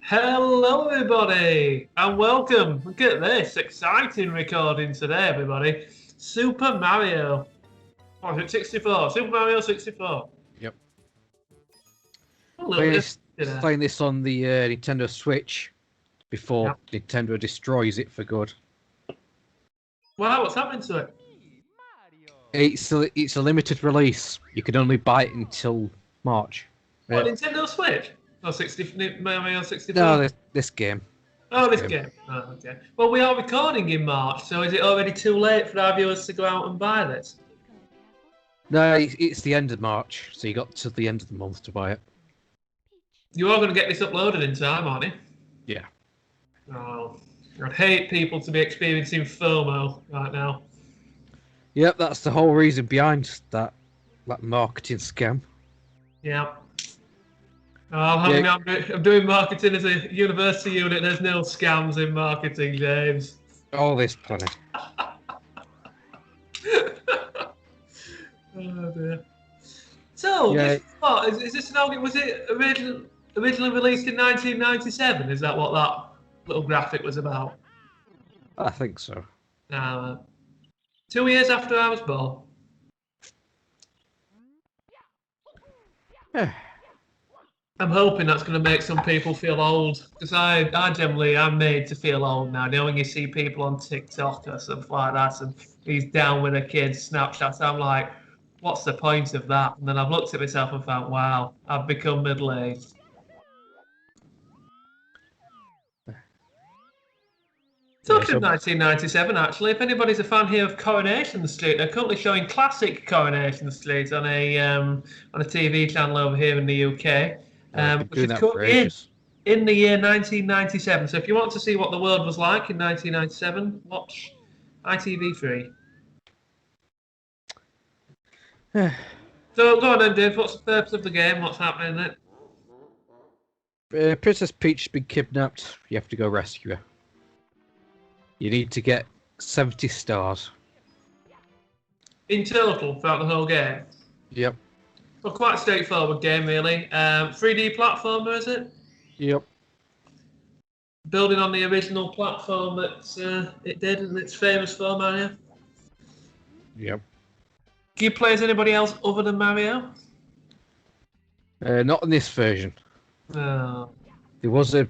Hello, everybody, and welcome. Look at this exciting recording today, everybody. Super Mario. What is it, 64? Super Mario 64. Yep. Little Playing this on the Nintendo Switch before Nintendo destroys it for good. Wow, what's happening to it? It's a limited release. You can only buy it until March. What, Nintendo Switch? Oh, Mario 64? No, this game. Oh, this game. Oh, okay. Well, we are recording in March, so is it already too late for our viewers to go out and buy this? No, it's the end of March, so you got till the end of the month to buy it. You are going to get this uploaded in time, aren't you? Yeah. Oh, I'd hate people to be experiencing FOMO right now. Yep, that's the whole reason behind that marketing scam. Yeah. I'm doing marketing as a university unit. There's no scams in marketing, James. Oh, there's plenty. Oh dear. So, is this an argument? Was it originally released in 1997? Is that what that little graphic was about? I think so. 2 years after I was born. I'm hoping that's going to make some people feel old, because I generally am made to feel old now. You know, when you see people on TikTok or something like that, and he's down with a kid's Snapchat, I'm like, what's the point of that? And then I've looked at myself and thought, wow, I've become middle-aged. Talking of 1997, actually, if anybody's a fan here of Coronation Street, they're currently showing classic Coronation Street on a TV channel over here in the UK. Which is cut in the year 1997. So if you want to see what the world was like in 1997, watch ITV3. So go on then, Dave. What's the purpose of the game? What's happening in it? Princess Peach has been kidnapped. You have to go rescue her. You need to get 70 stars. In total throughout the whole game? Yep. Well, quite a straightforward game, really. 3D platformer, is it? Yep. Building on the original platform that it did and it's famous for, Mario. Yep. Do you play as anybody else other than Mario? Not in this version. Oh. There was they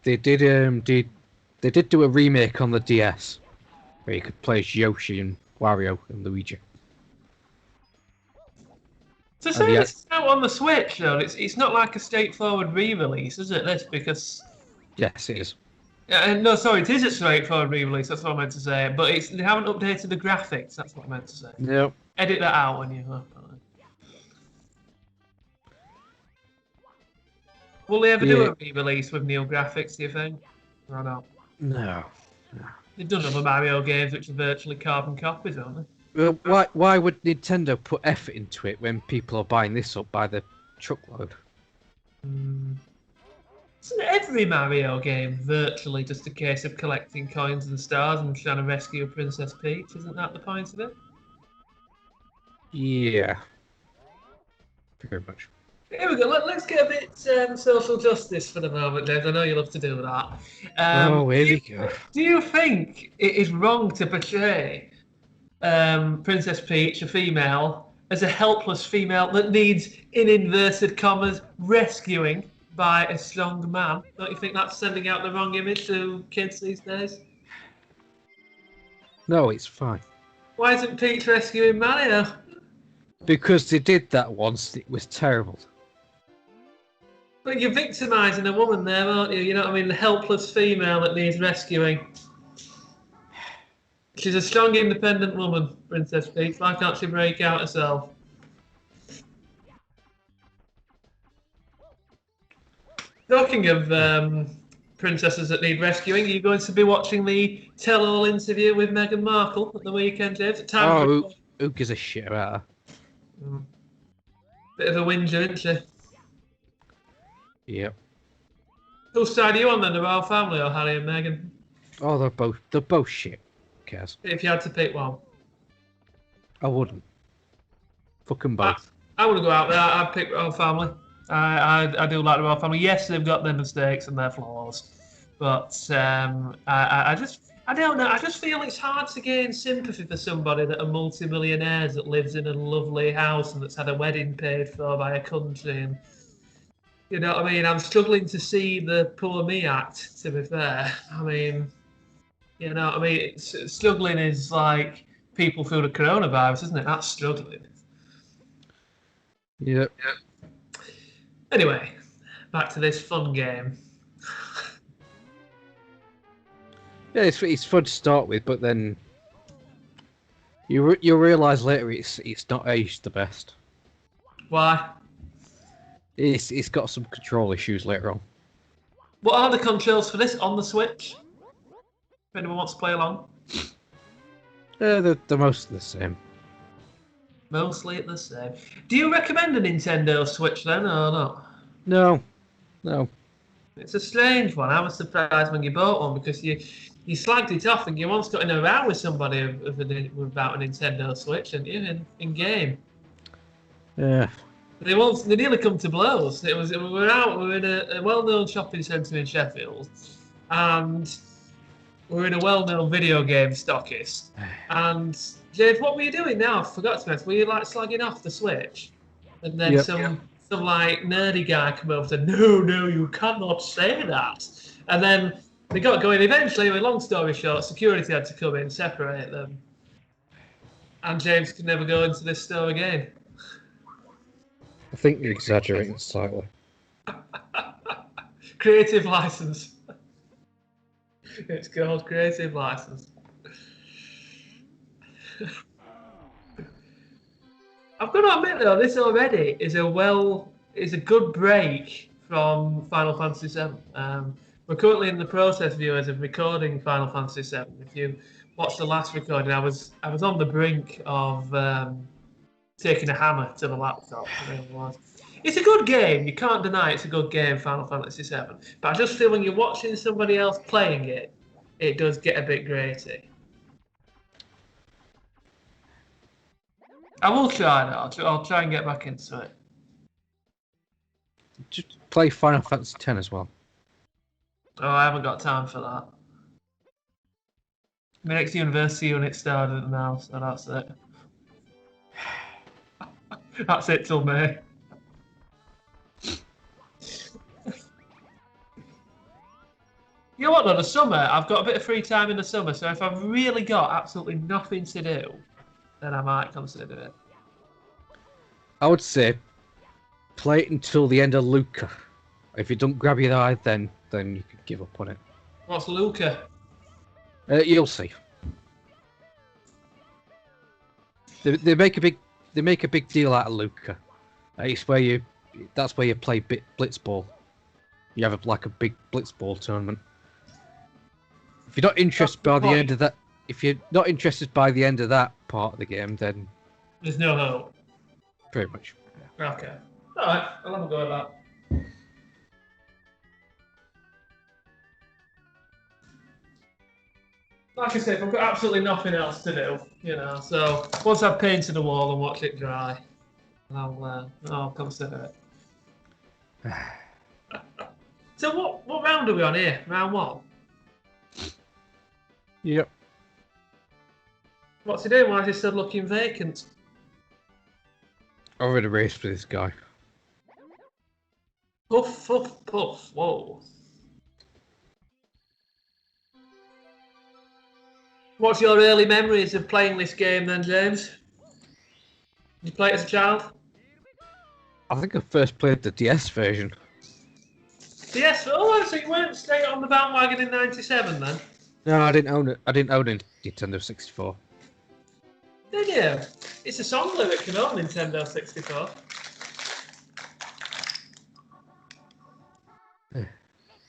did do a remake on the DS where you could play as Yoshi and Wario and Luigi. So say it's out on the Switch, though. It's not like a straightforward re-release, is it? This because yes, it is. No, sorry, it is a straightforward re-release. That's what I meant to say. But they haven't updated the graphics. That's what I meant to say. Nope. Edit that out when you. Will they ever do a re-release with new graphics? Do you think? Or not? No. They've done other Mario games which are virtually carbon copies, aren't they? Well, why would Nintendo put effort into it when people are buying this up by the truckload? Isn't every Mario game virtually just a case of collecting coins and stars and trying to rescue Princess Peach? Isn't that the point of it? Yeah. Very much. Here we go. Let's get a bit social justice for the moment, Dave. I know you love to do that. Here we go. Do you think it is wrong to portray Princess Peach, a female, as a helpless female that needs, in inverted commas, rescuing by a strong man? Don't you think that's sending out the wrong image to kids these days? No, it's fine. Why isn't Peach rescuing Mario? Because they did that once. It was terrible. But you're victimising a woman there, aren't you? You know what I mean? The helpless female that needs rescuing. She's a strong, independent woman, Princess Peach. Why can't she break out herself? Talking of princesses that need rescuing, are you going to be watching the tell-all interview with Meghan Markle at the weekend, James? Who gives a shit about her? Bit of a whinger, isn't she? Yep. Whose side are you on then, the royal family or Harry and Meghan? Oh, they're both shit. Who cares? If you had to pick one. I wouldn't. Fuck them both. I want to go out there. I'd pick royal family. I do like the Royal family. Yes, they've got their mistakes and their flaws, but I don't know. I just feel it's hard to gain sympathy for somebody that are multi-millionaires that lives in a lovely house and that's had a wedding paid for by a country. And you know what I mean? I'm struggling to see the poor me act. To be fair, I mean, you know what I mean? Struggling is like people through the coronavirus, isn't it? That's struggling. Yep. Anyway, back to this fun game. Yeah, it's fun to start with, but then you'll realise later it's not aged the best. Why? It's got some control issues later on. What are the controls for this on the Switch? If anyone wants to play along. They're mostly the same. Mostly the same. Do you recommend a Nintendo Switch then, or not? No. It's a strange one. I was surprised when you bought one because you slagged it off and you once got in a row with somebody about a Nintendo Switch, and you in game. Yeah. They nearly come to blows. We were in a well-known shopping centre in Sheffield, and we're in a well-known video game stockist. And James, what were you doing now? I forgot to ask. Were you like slagging off the Switch? And then some like nerdy guy come over and said, no, you cannot say that. And then they got going. Eventually, long story short, security had to come in, separate them. And James could never go into this store again. I think you're exaggerating slightly. Creative license. It's called creative license. I've got to admit though, this already is a good break from Final Fantasy VII. We're currently in the process, viewers, of recording Final Fantasy VII. If you watched the last recording, I was on the brink of taking a hammer to the laptop. It's a good game. You can't deny it's a good game, Final Fantasy VII. But I just feel when you're watching somebody else playing it, it does get a bit grating. I will try though. I'll try and get back into it. Just play Final Fantasy X as well. Oh, I haven't got time for that. My next university unit started now, so that's it. That's it till May. You know what though, the summer, I've got a bit of free time in the summer, so if I've really got absolutely nothing to do, then I might consider it. I would say play it until the end of Luca. If it don't grab your eye, then you could give up on it. What's Luca? You'll see. They make a big deal out of Luca. That's where you play Blitzball. You have a big Blitzball tournament. If you're not interested by the end of that, if you're not interested by the end of that part of the game, then there's no hope. Pretty much. Yeah. Okay. All right. I'll have a go at that. Like I said, I've got absolutely nothing else to do, you know. So once I've painted the wall and watched it dry, I'll consider it. So what round are we on here? Round 1? Yep. What's he doing? Why is he still looking vacant? I already raced for this guy. Puff, puff, puff. Whoa. What's your early memories of playing this game then, James? Did you play it as a child? I think I first played the DS version. DS? Oh, so you weren't straight on the bandwagon in '97 then? No, I didn't own it. I didn't own a Nintendo 64. Did you? It's a song lyric, you know, Nintendo 64.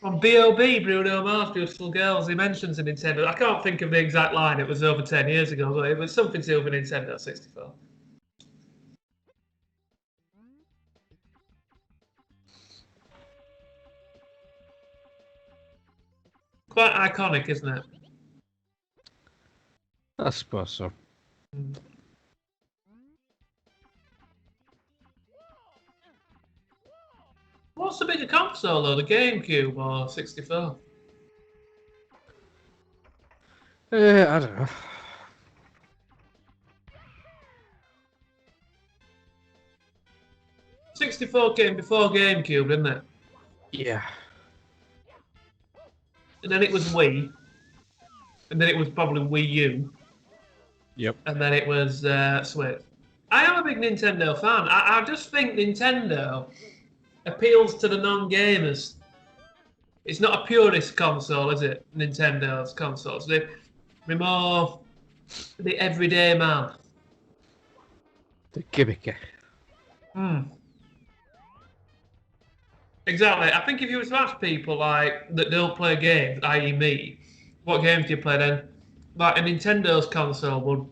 On B.O.B., Bruno Mars, Beautiful Girls, he mentions a Nintendo. I can't think of the exact line, it was over 10 years ago, but it was something to do with Nintendo 64. Quite iconic, isn't it? I suppose so. console, though? The GameCube or 64? I don't know. 64 came before GameCube, didn't it? Yeah. And then it was Wii. And then it was probably Wii U. Yep. And then it was Switch. I am a big Nintendo fan. I just think Nintendo appeals to the non-gamers. It's not a purist console, is it? Nintendo's consoles. They're more the everyday man. The gimmicky. Exactly. I think if you were to ask people like that don't play games, i.e. me, what games do you play then? Like a Nintendo's console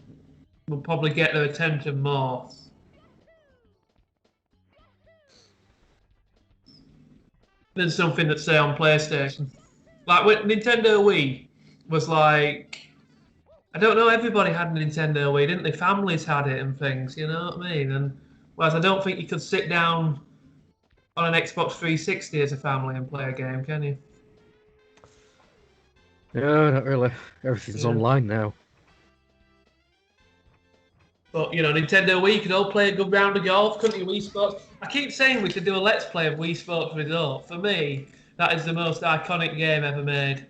would probably get their attention more. Than something that's say on PlayStation. Like when Nintendo Wii was like, I don't know, everybody had a Nintendo Wii, didn't they? Families had it and things, you know what I mean? And whereas I don't think you could sit down on an Xbox 360 as a family and play a game, can you? No, not really. Everything's online now. But, you know, Nintendo Wii, you could all play a good round of golf, couldn't you? Wii Sports. I keep saying we should do a Let's Play of Wii Sports Resort. For me, that is the most iconic game ever made.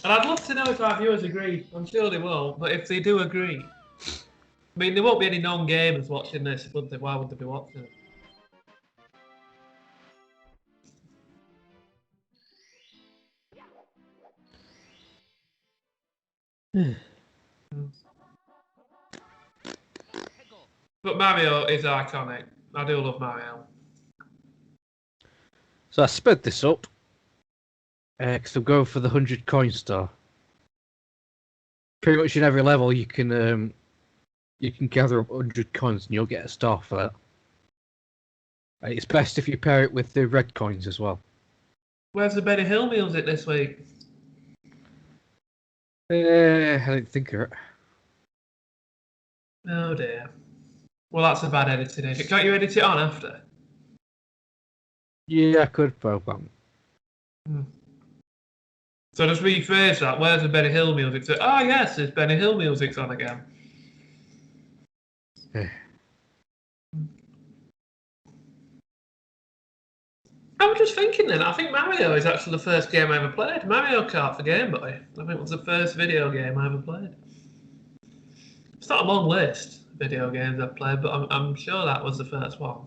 And I'd love to know if our viewers agree. I'm sure they won't, but if they do agree, I mean, there won't be any non-gamers watching this, would they? Why would they be watching it? But Mario is iconic. I do love Mario. So I sped this up because I'm going for the 100 coin star. Pretty much in every level, you can gather up 100 coins and you'll get a star for that. It's best if you pair it with the red coins as well. Where's the Benny Hill music this week? I didn't think of it. Oh dear. Well, that's a bad editing edit. Can't you edit it on after? Yeah, I could, but So just rephrase that. Where's the Benny Hill music? So, oh yes, there's Benny Hill music's on again. I was just thinking then, I think Mario is actually the first game I ever played. Mario Kart for Game Boy. I think it was the first video game I ever played. It's not a long list of video games I've played, but I'm sure that was the first one.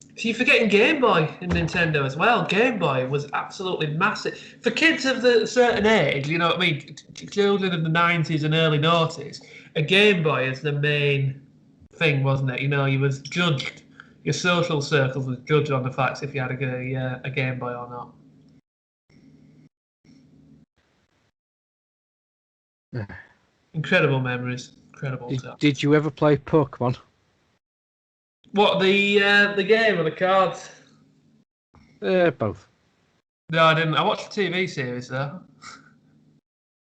So you're forgetting Game Boy and Nintendo as well. Game Boy was absolutely massive. For kids of a certain age, you know what I mean, children of the 90s and early noughties, a Game Boy is the main thing, wasn't it? You know, you was judged, your social circles was judged on the facts if you had a Game Boy or not. Incredible memories. Incredible stuff. Did you ever play Pokemon? What, the game or the cards? Both. No, I didn't. I watched the TV series though.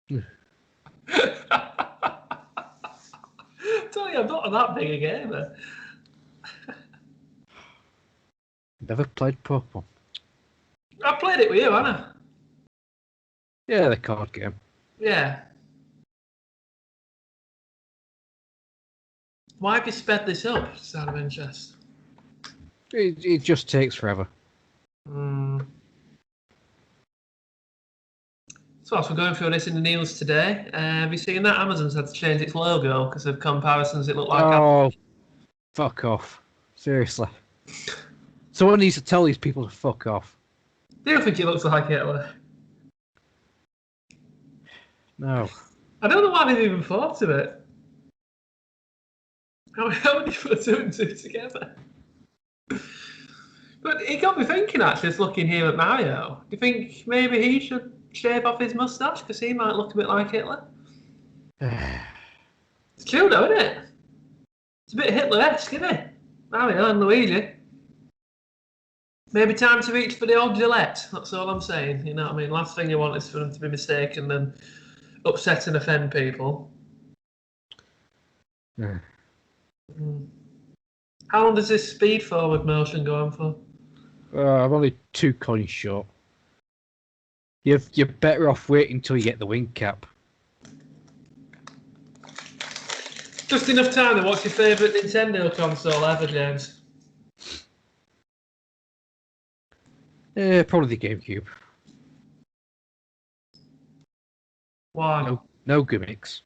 I tell you, I'm not that big a gamer. Never played Pokemon. I played it with you, haven't I? Yeah, the card game. Yeah. Why have you sped this up? Just out of interest. It just takes forever. So as we're going through this in the news today, have you seen that Amazon's had to change its logo because of comparisons? It looked like. Oh, fuck off! Seriously. Someone needs to tell these people to fuck off. Do you think it looks like Hitler? No. I don't know why they've even thought of it. How would you put two and two together? But it got me thinking, actually, just looking here at Mario. Do you think maybe he should shave off his moustache? Because he might look a bit like Hitler. It's true, though, isn't it? It's a bit Hitler-esque, isn't it? Mario and Luigi. Maybe time to reach for the old Gillette. That's all I'm saying. You know what I mean? Last thing you want is for them to be mistaken and upset and offend people. How long does this speed forward motion go on for? I'm only 2 coins short. You're better off waiting until you get the wing cap. Just enough time then. What's your favourite Nintendo console ever, James? Probably the GameCube. Why? No gimmicks.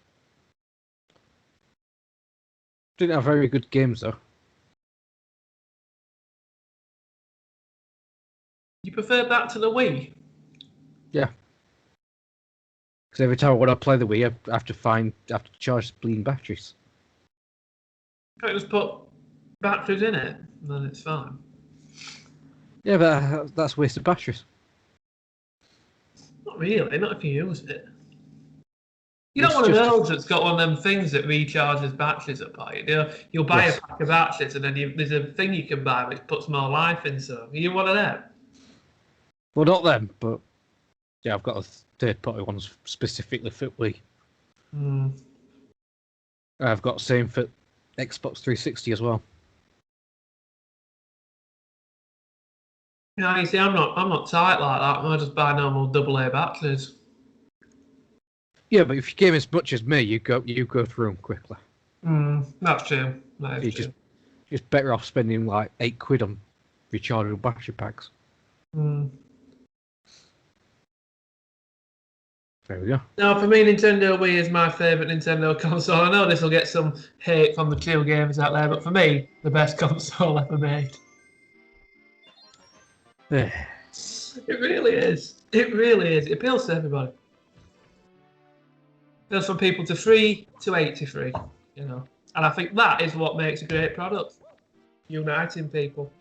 Didn't have very good games though. You prefer that to the Wii? Yeah. Because every time I want to play the Wii, I have to charge bleeding batteries. Can't you just put batteries in it and then it's fine? Yeah, but that's a waste of batteries. Not really, not if you use it. You're It's not one of just- those that's got one of them things that recharges batteries up by it. You know, you'll buy Yes. a pack of batteries and then there's a thing you can buy which puts more life in some. Are you one of them? Well, not them, but yeah, I've got a third-party ones specifically for Wii. I've got the same for Xbox 360 as well. Yeah, you see, I'm not tight like that. I just buy normal AA batteries. Yeah, but if you game as much as me, you go through them quickly. That's true. That is You're true. just better off spending like £8 on rechargeable battery packs. There we go. Now, for me, Nintendo Wii is my favourite Nintendo console. I know this will get some hate from the chill gamers out there, but for me, the best console ever made. Yeah. It really is. It really is. It appeals to everybody. Appeals from people to 3 to 83, you know. And I think that is what makes a great product. Uniting people.